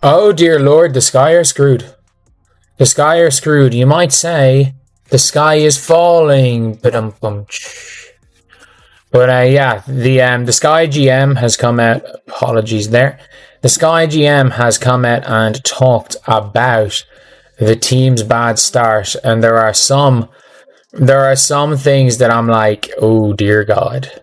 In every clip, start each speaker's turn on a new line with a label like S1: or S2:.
S1: Oh dear lord, the Sky are screwed. The Sky are screwed. You might say the sky is falling. But yeah, the Sky GM has come out. Apologies there. The Sky GM has come out and talked about the team's bad start, and there are some things that I'm like, oh dear God,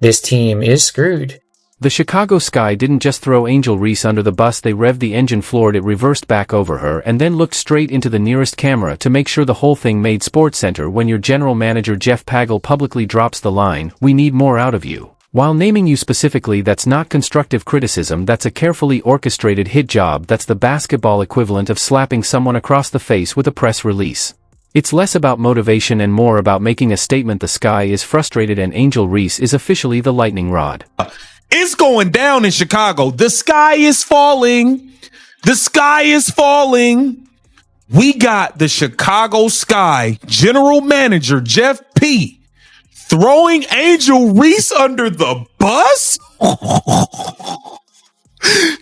S1: this team is screwed.
S2: The Chicago Sky didn't just throw Angel Reese under the bus, they revved the engine, floored it, reversed back over her, and then looked straight into the nearest camera to make sure the whole thing made SportsCenter when your general manager Jeff Pagel publicly drops the line, "We need more out of you." While naming you specifically, that's not constructive criticism, that's a carefully orchestrated hit job. That's the basketball equivalent of slapping someone across the face with a press release. It's less about motivation and more about making a statement. The Sky is frustrated and Angel Reese is officially the lightning rod.
S3: It's going down in Chicago. The sky is falling. The sky is falling. We got the Chicago Sky general manager, Jeff P., throwing Angel Reese under the bus?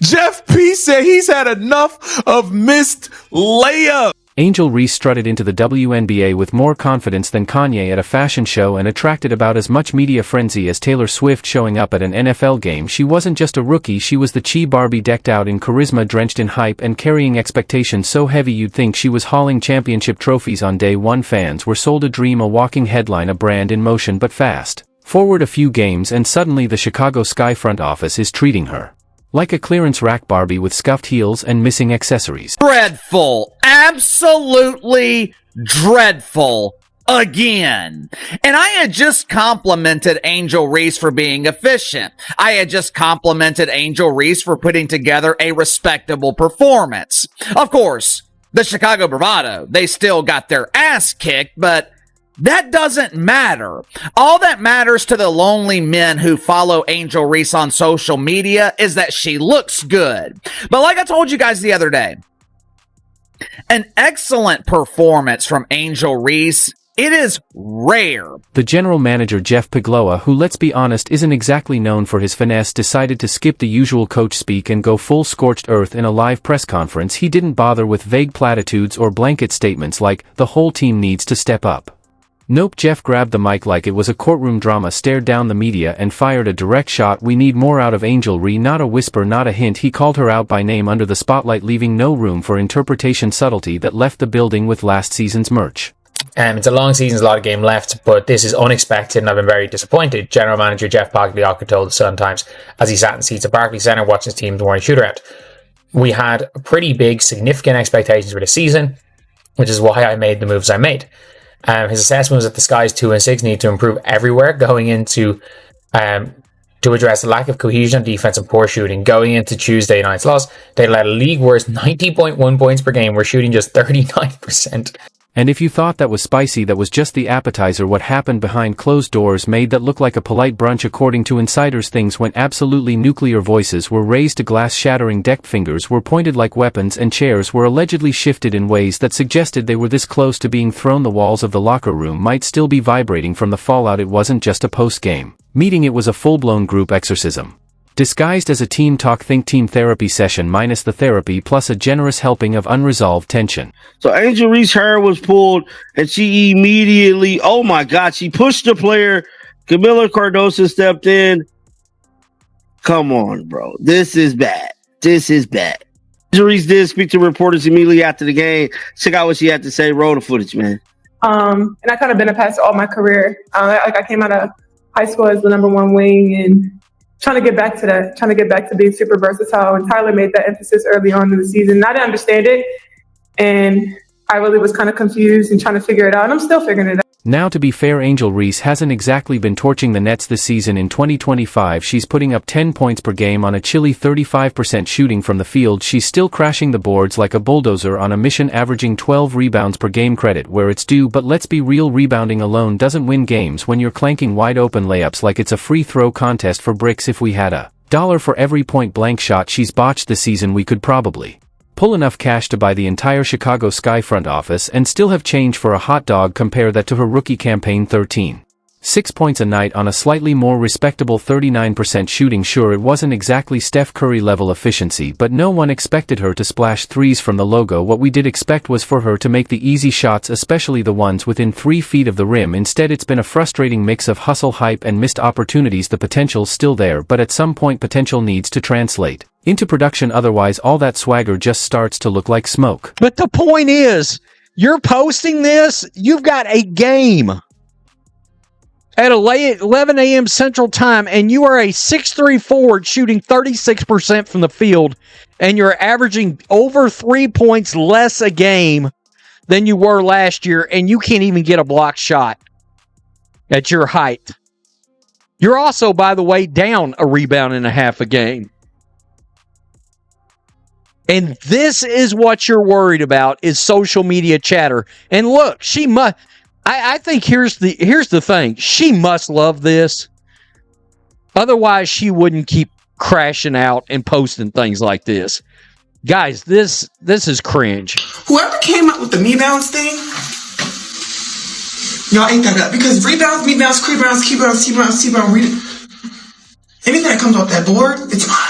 S3: Jeff P. said he's had enough of missed layup.
S2: Angel Reese strutted into the WNBA with more confidence than Kanye at a fashion show and attracted about as much media frenzy as Taylor Swift showing up at an NFL game. She wasn't just a rookie, she was the Chi Barbie, decked out in charisma, drenched in hype, and carrying expectations so heavy you'd think she was hauling championship trophies on day one. Fans were sold a dream, a walking headline, a brand in motion. But fast forward a few games and suddenly the Chicago Sky front office is treating her like a clearance rack Barbie with scuffed heels and missing accessories.
S4: Dreadful. Absolutely dreadful. Again. And I had just complimented Angel Reese for being efficient. I had just complimented Angel Reese for putting together a respectable performance. Of course, the Chicago Bravado, they still got their ass kicked, but that doesn't matter. All that matters to the lonely men who follow Angel Reese on social media is that she looks good. But like I told you guys the other day, an excellent performance from Angel Reese, it is rare.
S2: The general manager Jeff Pagloa, who let's be honest isn't exactly known for his finesse, decided to skip the usual coach speak and go full scorched earth in a live press conference. He didn't bother with vague platitudes or blanket statements like, the whole team needs to step up. Nope, Jeff grabbed the mic like it was a courtroom drama, stared down the media, and fired a direct shot. We need more out of Angel Reese. Not a whisper, not a hint. He called her out by name under the spotlight, leaving no room for interpretation. Subtlety that left the building with last season's merch.
S1: It's a long season, there's a lot of game left, but this is unexpected and I've been very disappointed. General manager Jeff Pagliocca told the Sun Times as he sat in seats at Barclays Centre watching his team to warn shooter out. We had pretty big, significant expectations for the season, which is why I made the moves I made. His assessment was that the Sky's 2-6 need to improve everywhere going into to address the lack of cohesion on defense and poor shooting. Going into Tuesday night's loss, they let a league worst 90.1 points per game. We're shooting just 39%.
S2: And if you thought that was spicy, that was just the appetizer. What happened behind closed doors made that look like a polite brunch. According to insiders, things went absolutely nuclear. Voices were raised to glass-shattering, decked fingers were pointed like weapons, and chairs were allegedly shifted in ways that suggested they were this close to being thrown. The walls of the locker room might still be vibrating from the fallout. It wasn't just a post-game meeting, it was a full-blown group exorcism. Disguised as a team talk, think team therapy session minus the therapy plus a generous helping of unresolved tension.
S5: So Angel Reese's hair was pulled and she immediately, oh my God, she pushed the player. Camila Cardoso stepped in. Come on, bro. This is bad. This is bad. Angel Reese did speak to reporters immediately after the game. Check out what she had to say. Roll the footage, man.
S6: And I kind of been a passer all my career. I came out of high school as the number one wing and trying to get back to that, trying to get back to being super versatile. And Tyler made that emphasis early on in the season. And I didn't understand it. And I really was kind of confused and trying to figure it out. And I'm still figuring it out.
S2: Now, to be fair, Angel Reese hasn't exactly been torching the Nets this season. In 2025, she's putting up 10 points per game on a chilly 35% shooting from the field. She's still crashing the boards like a bulldozer on a mission, averaging 12 rebounds per game. Credit where it's due, but let's be real, rebounding alone doesn't win games when you're clanking wide open layups like it's a free throw contest for bricks. If we had $1 for every point blank shot she's botched this season, we could probably pull enough cash to buy the entire Chicago Sky front office and still have change for a hot dog. Compare that to her rookie campaign. 13 6 points a night on a slightly more respectable 39% shooting. Sure, it wasn't exactly Steph Curry level efficiency, but no one expected her to splash threes from the logo. What we did expect was for her to make the easy shots, especially the ones within 3 feet of the rim. Instead, it's been a frustrating mix of hustle, hype, and missed opportunities. The potential's still there, but at some point potential needs to translate into production, otherwise all that swagger just starts to look like smoke.
S7: But the point is, you're posting this, you've got a game at 11 a.m. Central Time, and you are a 6'3" forward shooting 36% from the field, and you're averaging over 3 points less a game than you were last year, and you can't even get a block shot at your height. You're also, by the way, down a rebound and a half a game. And this is what you're worried about, is social media chatter. And look, she must... I think here's the thing. She must love this. Otherwise, she wouldn't keep crashing out and posting things like this. Guys, this is cringe.
S8: Whoever came up with the rebounds thing, y'all ate that up. Because rebounds, rebounds, anything that comes off that board, it's mine.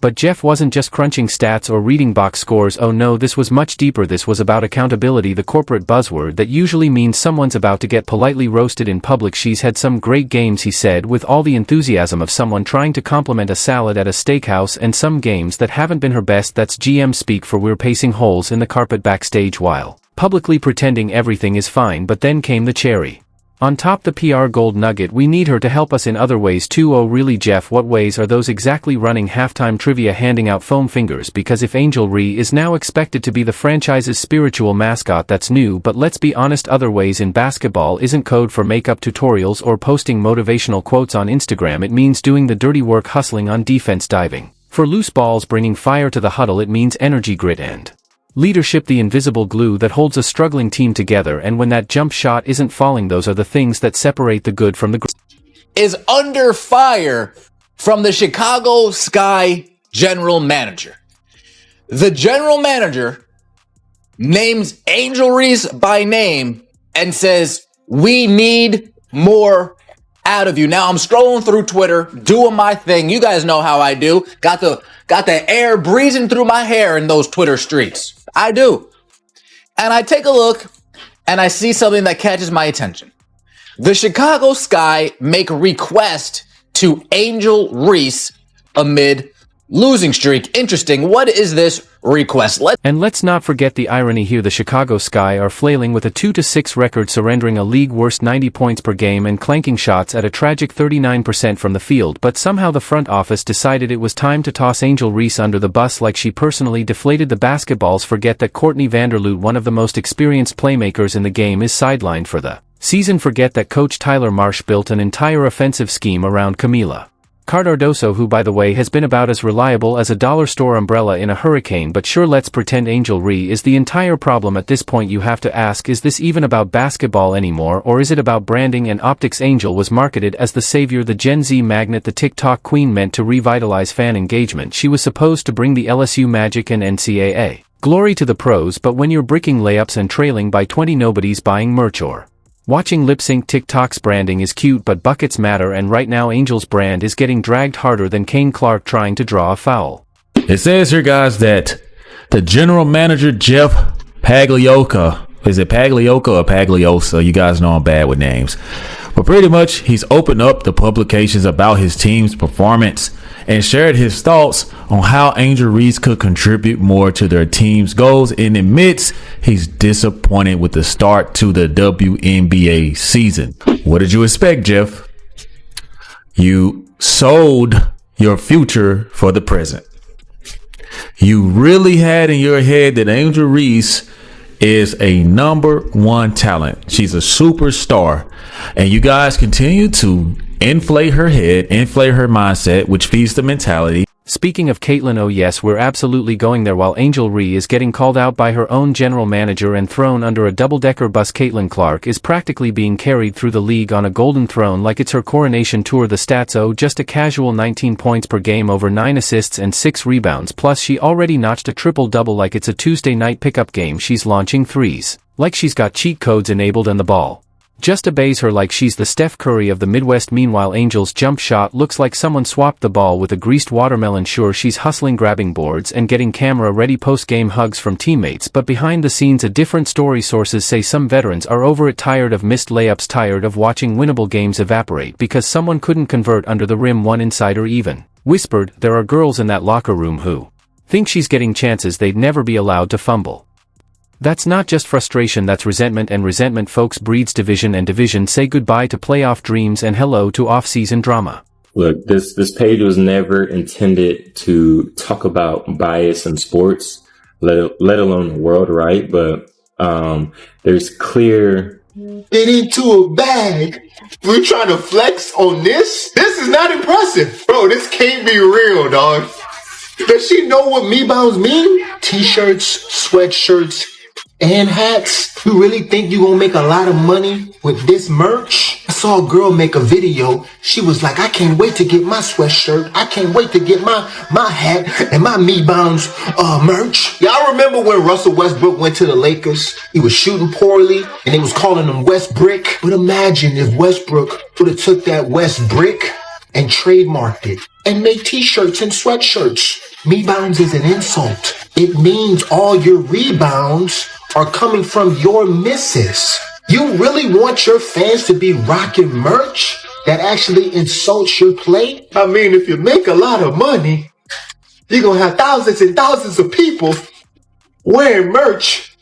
S2: But Jeff wasn't just crunching stats or reading box scores. Oh no, this was much deeper. This was about accountability, the corporate buzzword that usually means someone's about to get politely roasted in public. She's had some great games, he said, with all the enthusiasm of someone trying to compliment a salad at a steakhouse, and some games that haven't been her best. That's GM speak for we're pacing holes in the carpet backstage while publicly pretending everything is fine. But then came the cherry on top, the PR gold nugget. We need her to help us in other ways too. Oh really, Jeff? What ways are those exactly? Running halftime trivia, handing out foam fingers, because if Angel Reese is now expected to be the franchise's spiritual mascot, that's new. But let's be honest, other ways in basketball isn't code for makeup tutorials or posting motivational quotes on Instagram. It means doing the dirty work, hustling on defense, diving for loose balls, bringing fire to the huddle. It means energy, grit, and leadership, the invisible glue that holds a struggling team together. And when that jump shot isn't falling, those are the things that separate the good from the great.
S9: Is under fire from the Chicago Sky general manager. The general manager names Angel Reese by name and says, we need more out of you. Now I'm scrolling through Twitter, doing my thing. You guys know how I do. Got the air breezing through my hair in those Twitter streets. I do. And I take a look and I see something that catches my attention. The Chicago Sky make a request to Angel Reese amid losing streak. Interesting. What is this request?
S2: Let's not forget the irony here. The Chicago Sky are flailing with a 2-6 record, surrendering a league-worst 90 points per game and clanking shots at a tragic 39% from the field. But somehow the front office decided it was time to toss Angel Reese under the bus, like she personally deflated the basketballs. Forget that Courtney Vanderloot, one of the most experienced playmakers in the game, is sidelined for the season. Forget that Coach Tyler Marsh built an entire offensive scheme around Camila Cardoso, who by the way has been about as reliable as a dollar store umbrella in a hurricane. But sure, let's pretend Angel Reese is the entire problem at this point. You have to ask, is this even about basketball anymore, or is it about branding and optics? Angel was marketed as the savior, the Gen Z magnet, the TikTok queen, meant to revitalize fan engagement. She was supposed to bring the LSU magic and NCAA glory to the pros, but when you're bricking layups and trailing by 20, nobody's buying merch or watching lip-sync TikTok's. Branding is cute, but buckets matter, and right now Angel's brand is getting dragged harder than Kane Clark trying to draw a foul.
S3: It says here, guys, that the general manager, Jeff Pagliocca, is it Pagliocca or Pagliosa? You guys know I'm bad with names. But pretty much, he's opened up the publications about his team's performance and shared his thoughts on how Angel Reese could contribute more to their team's goals, and admits he's disappointed with the start to the WNBA season. What did you expect, Jeff? You sold your future for the present. You really had in your head that Angel Reese is a #1 talent. She's a superstar. And you guys continue to inflate her head, inflate her mindset, which feeds the mentality.
S2: Speaking of Caitlyn, oh yes, we're absolutely going there. While Angel Reese is getting called out by her own general manager and thrown under a double-decker bus, Caitlyn Clark is practically being carried through the league on a golden throne like it's her coronation tour. The stats, oh, just a casual 19 points per game, over 9 assists and 6 rebounds, plus she already notched a triple-double like it's a Tuesday night pickup game. She's launching threes like she's got cheat codes enabled, and the ball Just obeys her like she's the Steph Curry of the Midwest. Meanwhile, Angel's jump shot looks like someone swapped the ball with a greased watermelon. Sure, she's hustling, grabbing boards and getting camera-ready post-game hugs from teammates, but behind the scenes a different story. Sources say some veterans are over it, tired of missed layups, tired of watching winnable games evaporate because someone couldn't convert under the rim. One insider even whispered, "There are girls in that locker room who think she's getting chances they'd never be allowed to fumble." That's not just frustration, that's resentment, and resentment, folks, breeds division, and division say goodbye to playoff dreams and hello to off-season drama.
S10: Look, this page was never intended to talk about bias in sports, let alone the world, right? But there's clear...
S11: Get into a bag. We're trying to flex on this? This is not impressive. Bro, this can't be real, dog. Does she know what me-bounds mean? T-shirts, sweatshirts, and hats. You really think you gonna make a lot of money with this merch? I saw a girl make a video. She was like, I can't wait to get my sweatshirt. I can't wait to get my hat and my me-bounds merch. Y'all remember when Russell Westbrook went to the Lakers? He was shooting poorly and they was calling him West Brick. But imagine if Westbrook would have took that West Brick and trademarked it and made t-shirts and sweatshirts. Me-bounds is an insult. It means all your rebounds are coming from your misses. You really want your fans to be rocking merch that actually insults your play? I mean, if you make a lot of money, you're gonna have thousands and thousands of people wearing merch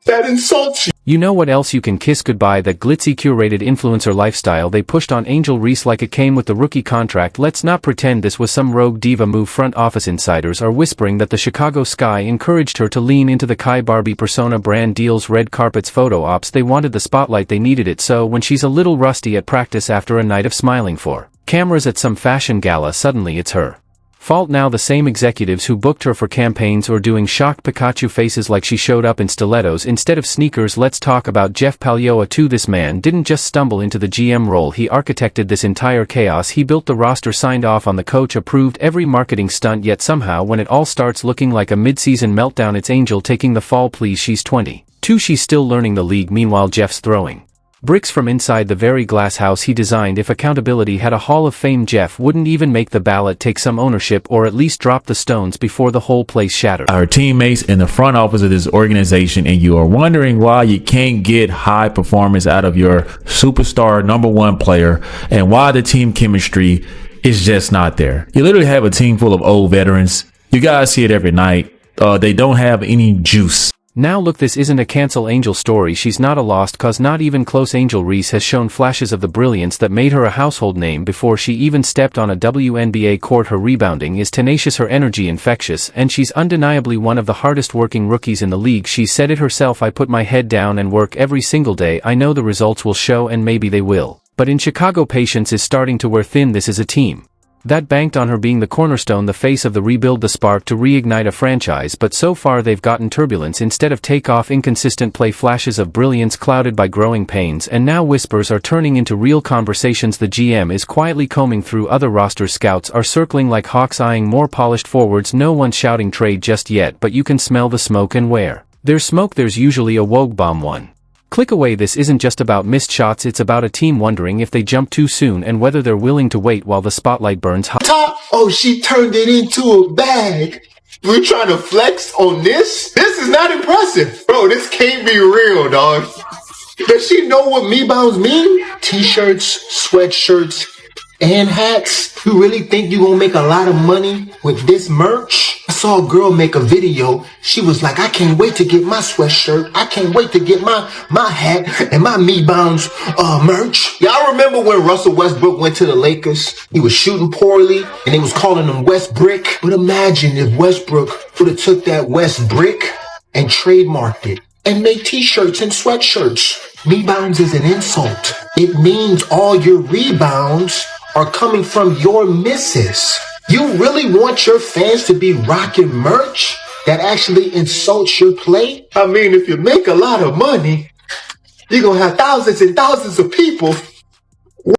S11: that insults you.
S2: You know what else you can kiss goodbye? That glitzy curated influencer lifestyle they pushed on Angel Reese like it came with the rookie contract. Let's not pretend this was some rogue diva move. Front office insiders are whispering that the Chicago Sky encouraged her to lean into the Kai Barbie persona. Brand deals, red carpets, photo ops. They wanted the spotlight, they needed it. So when she's a little rusty at practice after a night of smiling for cameras at some fashion gala, suddenly it's her fault. Now the same executives who booked her for campaigns or doing shocked Pikachu faces like she showed up in stilettos instead of sneakers. Let's talk about Jeff Pagliuca too. This man didn't just stumble into the GM role, he architected this entire chaos. He built the roster, signed off on the coach, approved every marketing stunt, yet somehow when it all starts looking like a mid-season meltdown, it's Angel taking the fall. Please, she's 22, she's still learning the league. Meanwhile, Jeff's throwing bricks from inside the very glass house he designed. If accountability had a Hall of Fame, Jeff wouldn't even make the ballot. Take some ownership, or at least drop the stones before the whole place shattered.
S12: Our teammates in the front office of this organization, and you are wondering why you can't get high performance out of your superstar number one player and why the team chemistry is just not there. You literally have a team full of old veterans. You guys see it every night. They don't have any juice.
S2: Now look, this isn't a cancel Angel story. She's not a lost cause, not even close. Angel Reese has shown flashes of the brilliance that made her a household name before she even stepped on a WNBA court. Her rebounding is tenacious, her energy infectious, and she's undeniably one of the hardest working rookies in the league. She said it herself, I put my head down and work every single day. I know the results will show, and maybe they will. But in Chicago, patience is starting to wear thin. This is a team that banked on her being the cornerstone, the face of the rebuild, the spark to reignite a franchise, but so far they've gotten turbulence instead of takeoff, inconsistent play, flashes of brilliance clouded by growing pains, and now whispers are turning into real conversations. The GM is quietly combing through other rosters, scouts are circling like hawks eyeing more polished forwards. No one's shouting trade just yet, but you can smell the smoke, and where there's smoke there's usually a woke bomb. One click away. This isn't just about missed shots, it's about a team wondering if they jump too soon and whether they're willing to wait while the spotlight burns hot.
S11: Oh, she turned it into a bag. We're trying to flex on this? This is not impressive. Bro, this can't be real, dog. Does she know what me-bounds mean? T-shirts, sweatshirts, and hats. You really think you gonna make a lot of money with this merch? I saw a girl make a video. She was like, I can't wait to get my sweatshirt. I can't wait to get my hat and my me-bounds merch. Y'all remember when Russell Westbrook went to the Lakers? He was shooting poorly and they was calling him West Brick. But imagine if Westbrook would have took that West Brick and trademarked it and made t-shirts and sweatshirts. Me-bounds is an insult. It means all your rebounds are coming from your misses. You really want your fans to be rocking merch that actually insults your play? I mean, if you make a lot of money, you're gonna have thousands and thousands of people